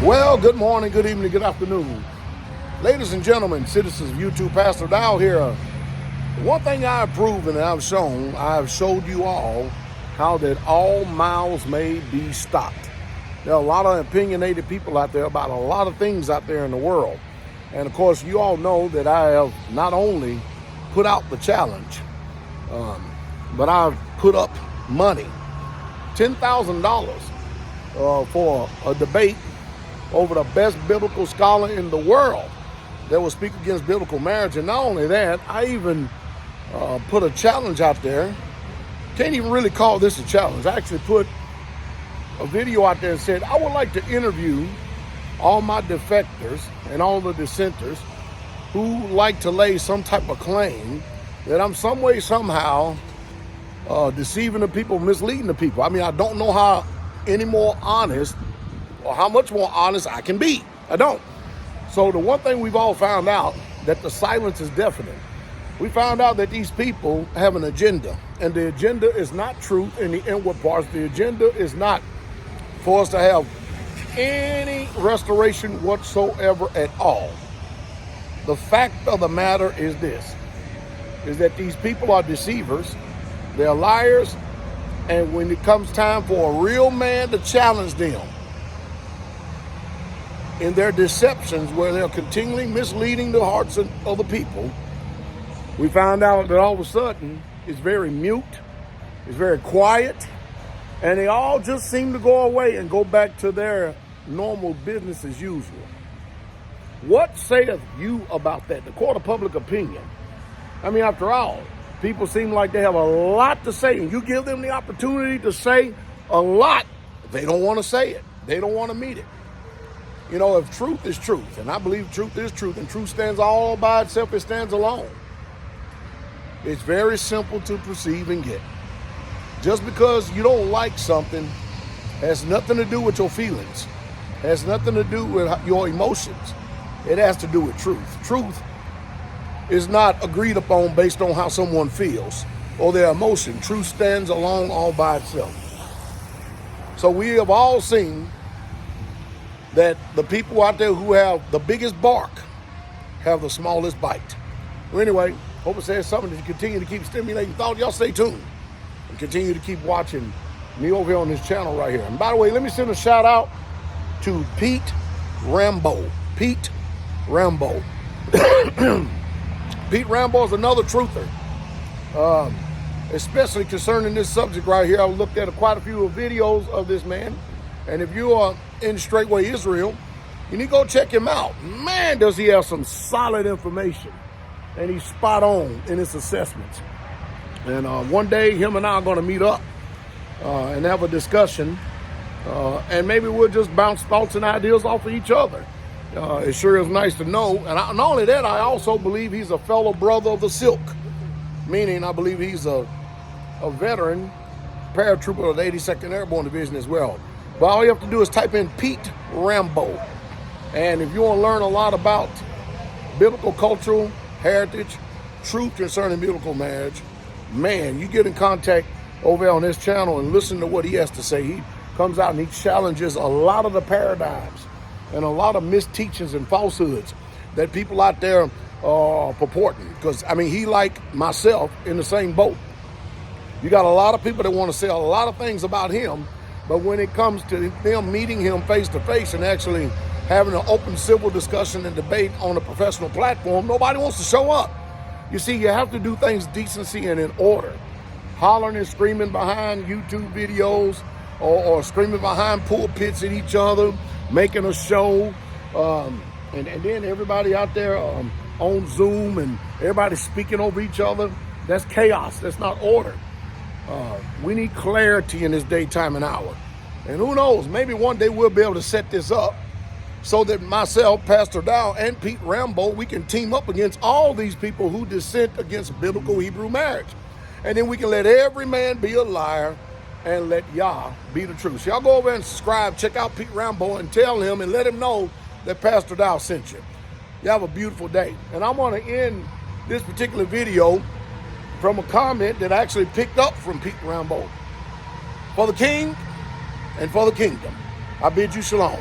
Well, good morning, good evening, good afternoon. Ladies and gentlemen, citizens of YouTube, Pastor Dowell here. One thing I've proven and I've showed you all how that all mouths may be stopped. There are a lot of opinionated people out there about a lot of things out there in the world. And of course, you all know that I have not only put out the challenge, but I've put up money, $10,000 for a debate over the best biblical scholar in the world that will speak against biblical marriage. And not only that, I even put a challenge out there. Can't even really call this a challenge. I actually put a video out there and said, I would like to interview all my defectors and all the dissenters who like to lay some type of claim that I'm some way, somehow deceiving the people, misleading the people. I mean, I don't know how any more honest or how much more honest I can be. I don't. So the one thing we've all found out, that the silence is deafening. We found out that these people have an agenda, and the agenda is not truth in the inward parts. The agenda is not for us to have any restoration whatsoever at all. The fact of the matter is this, is that these people are deceivers, they're liars, and when it comes time for a real man to challenge them in their deceptions where they're continually misleading the hearts of the people, we found out that all of a sudden it's very mute, it's very quiet, and they all just seem to go away and go back to their normal business as usual. What saith you about that? The court of public opinion. I mean, after all, people seem like they have a lot to say, and you give them the opportunity to say a lot, they don't want to say it. They don't want to meet it. You know, if truth is truth, and I believe truth is truth, and truth stands all by itself, it stands alone. It's very simple to perceive and get. Just because you don't like something has nothing to do with your feelings, has nothing to do with your emotions. It has to do with truth. Truth is not agreed upon based on how someone feels or their emotion. Truth stands alone all by itself. So we have all seen that the people out there who have the biggest bark have the smallest bite. Well, anyway, hope it says something to continue to keep stimulating thought. Y'all stay tuned and continue to keep watching me over here on this channel right here. And by the way, let me send a shout out to Pete Rambo. Pete Rambo. Pete Rambo is another truther, especially concerning this subject right here. I looked at quite a few videos of this man. And if you are in Straitway, Israel, you need to go check him out. Man, does he have some solid information. And he's spot on in his assessments. And one day, him and I are going to meet up and have a discussion. And maybe we'll just bounce thoughts and ideas off of each other. It sure is nice to know. And not only that, I also believe he's a fellow brother of the Silk. Meaning, I believe he's a veteran paratrooper of the 82nd Airborne Division as well. But all you have to do is type in Pete Rambo. And if you want to learn a lot about biblical cultural heritage, truth concerning biblical marriage, man, you get in contact over on this channel and listen to what he has to say. He comes out and he challenges a lot of the paradigms and a lot of misteachings and falsehoods that people out there are purporting. Because, I mean, he, like myself, in the same boat. You got a lot of people that want to say a lot of things about him, but when it comes to them meeting him face to face and actually having an open civil discussion and debate on a professional platform, nobody wants to show up. You see, you have to do things decency and in order. Hollering and screaming behind YouTube videos or screaming behind pulpits at each other, making a show, and then everybody out there on Zoom and everybody speaking over each other, that's chaos. That's not order. We need clarity in this day, time, and hour. And who knows, maybe one day we'll be able to set this up so that myself, Pastor Dowell, and Pete Rambo, we can team up against all these people who dissent against biblical Hebrew marriage. And then we can let every man be a liar and let Yah be the truth. So y'all go over and subscribe, check out Pete Rambo, and tell him and let him know that Pastor Dowell sent you. You have a beautiful day. And I'm going to end this particular video from a comment that I actually picked up from Pete Rambo. For the king and for the kingdom, I bid you shalom.